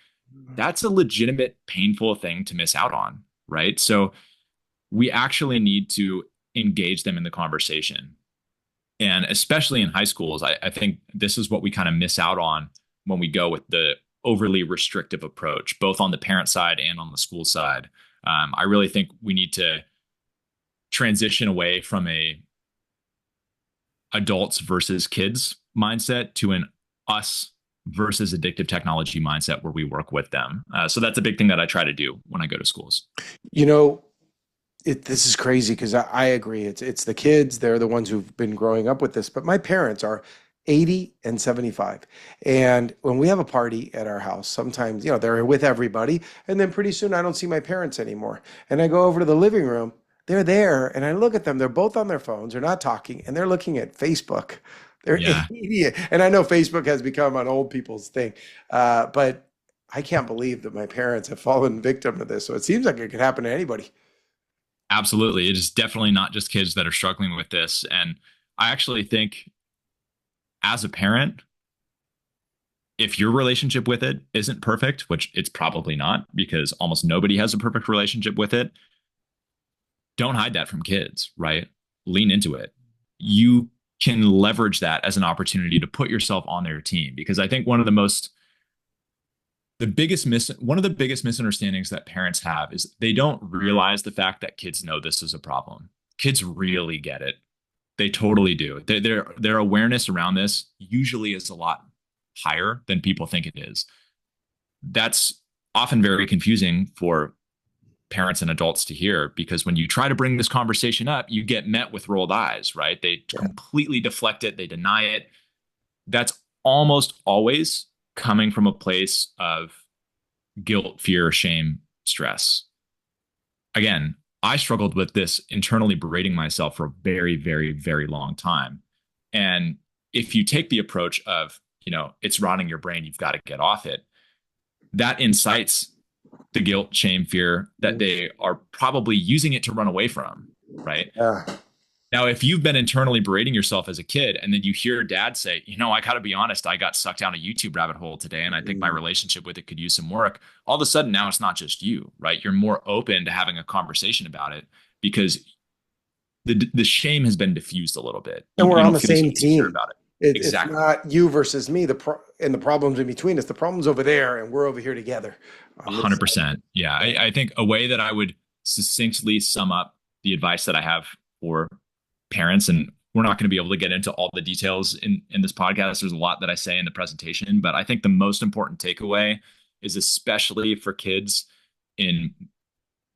that's a legitimate, painful thing to miss out on, right? So we actually need to engage them in the conversation. And especially in high schools, I think this is what we kind of miss out on when we go with the overly restrictive approach, both on the parent side and on the school side. I really think we need to transition away from a adults versus kids mindset to an us versus addictive technology mindset where we work with them. So that's a big thing that I try to do when I go to schools. This is crazy, because I agree. It's the kids. They're the ones who've been growing up with this. But my parents are 80 and 75. And when we have a party at our house, sometimes, they're with everybody. And then pretty soon I don't see my parents anymore. And I go over to the living room. they're there, and I look at them. They're both on their phones. They're not talking, and they're looking at Facebook. They're Yeah, idiot. And I know Facebook has become an old people's thing, but I can't believe that my parents have fallen victim to this. So it seems like it could happen to anybody. absolutely. It is definitely not just kids that are struggling with this. And I actually think as a parent, if your relationship with it isn't perfect, which it's probably not because almost nobody has a perfect relationship with it, don't hide that from kids, right? Lean into it. You can leverage that as an opportunity to put yourself on their team because I think one of the biggest misunderstandings that parents have is they don't realize the fact that kids know this is a problem. Kids really get it. They totally do. Their awareness around this usually is a lot higher than people think it is. That's often very confusing for parents and adults to hear because when you try to bring this conversation up, you get met with rolled eyes, right? They Yeah. completely deflect it, they deny it. That's almost always coming from a place of guilt, fear, shame, stress. Again, I struggled with this internally berating myself for a very, very, very long time. And if you take the approach of, it's rotting your brain, you've got to get off it, that incites the guilt, shame, fear that they are probably using it to run away from, right? Yeah. Now, if you've been internally berating yourself as a kid and then you hear dad say, I got to be honest, I got sucked down a YouTube rabbit hole today and I think my relationship with it could use some work. All of a sudden, now it's not just you, right? You're more open to having a conversation about it because the shame has been diffused a little bit. And we're You on don't the feel so same insecure team. about it. It's Exactly. not you versus me. And the problems in between. It's the problems over there, and we're over here together on this side. 100%. Yeah. I think a way that I would succinctly sum up the advice that I have for parents, and we're not going to be able to get into all the details in this podcast. There's a lot that I say in the presentation, but I think the most important takeaway is especially for kids in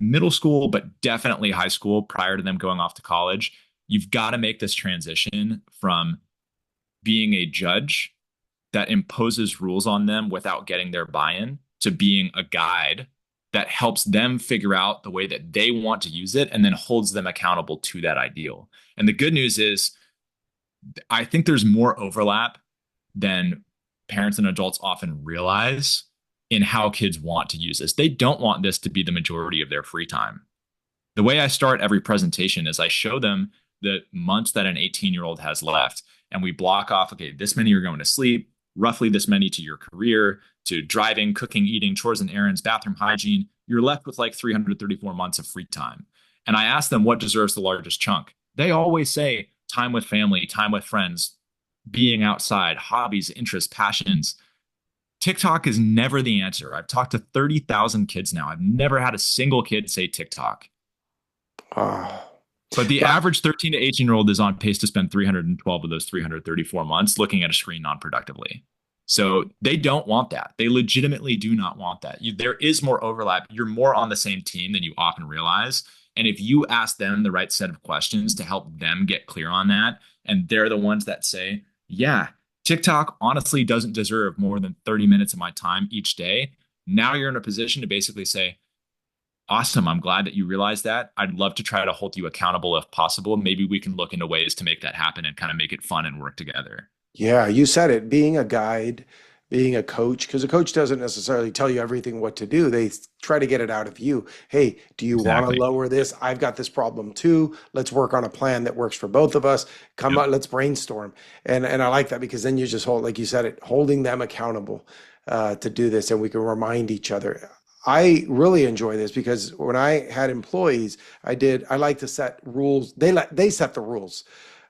middle school, but definitely high school prior to them going off to college, you've got to make this transition from being a judge that imposes rules on them without getting their buy-in to being a guide that helps them figure out the way that they want to use it and then holds them accountable to that ideal. And the good news is, I think there's more overlap than parents and adults often realize in how kids want to use this. They don't want this to be the majority of their free time. The way I start every presentation is I show them the months that an 18-year-old has left. And we block off, okay, this many are going to sleep, roughly this many to your career, to driving, cooking, eating, chores and errands, bathroom hygiene. You're left with like 334 months of free time. And I ask them what deserves the largest chunk. They always say time with family, time with friends, being outside, hobbies, interests, passions. TikTok is never the answer. I've talked to 30,000 kids now. I've never had a single kid say TikTok. Oh, But the yeah. average 13 to 18-year-old is on pace to spend 312 of those 334 months looking at a screen non-productively. So they don't want that. They legitimately do not want that. There is more overlap. You're more on the same team than you often realize. And if you ask them the right set of questions to help them get clear on that, and they're the ones that say, yeah, TikTok honestly doesn't deserve more than 30 minutes of my time each day. Now you're in a position to basically say, awesome. I'm glad that you realized that. I'd love to try to hold you accountable if possible. Maybe we can look into ways to make that happen and kind of make it fun and work together. Yeah, you said it. Being a guide, being a coach, because a coach doesn't necessarily tell you everything what to do. They try to get it out of you. Hey, do you want to Exactly. lower this? I've got this problem too. Let's work on a plan that works for both of us. Come Yep. on, let's brainstorm. And I like that because then you just hold, like you said it, holding them accountable to do this, and we can remind each other. I really enjoy this because when I had employees, I like to set rules. They set the rules.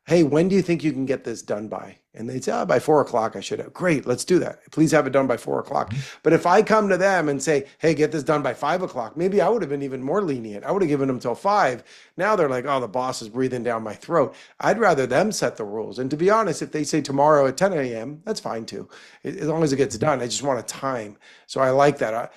Hey, when do you think you can get this done by? And they'd say, oh, by 4 o'clock, I should have. Great, let's do that. Please have it done by 4 o'clock. But if I come to them and say, hey, get this done by 5 o'clock, maybe I would have been even more lenient. I would have given them till 5. Now they're like, oh, the boss is breathing down my throat. I'd rather them set the rules. And to be honest, if they say tomorrow at 10 a.m., that's fine too. As long as it gets done, I just want a time. So I like that.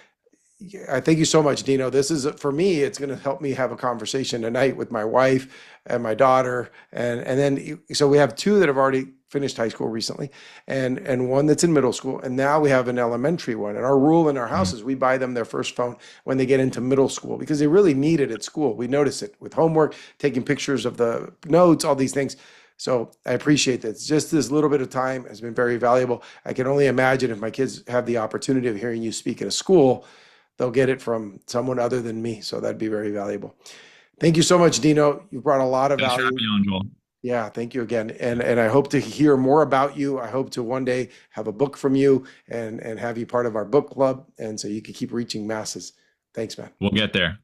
I thank you so much, Dino. This is for me. It's going to help me have a conversation tonight with my wife and my daughter, and then so we have two that have already finished high school recently, and one that's in middle school, and now we have an elementary one. And our rule in our house is we buy them their first phone when they get into middle school because they really need it at school. We notice it with homework, taking pictures of the notes, all these things. So I appreciate that. Just this little bit of time has been very valuable. I can only imagine if my kids have the opportunity of hearing you speak at a school, they'll get it from someone other than me. So that'd be very valuable. Thank you so much, Dino. You brought a lot of Thanks for having value. me on, Joel. Yeah, thank you again. And I hope to hear more about you. I hope to one day have a book from you and have you part of our book club. And so you can keep reaching masses. Thanks, man. We'll get there.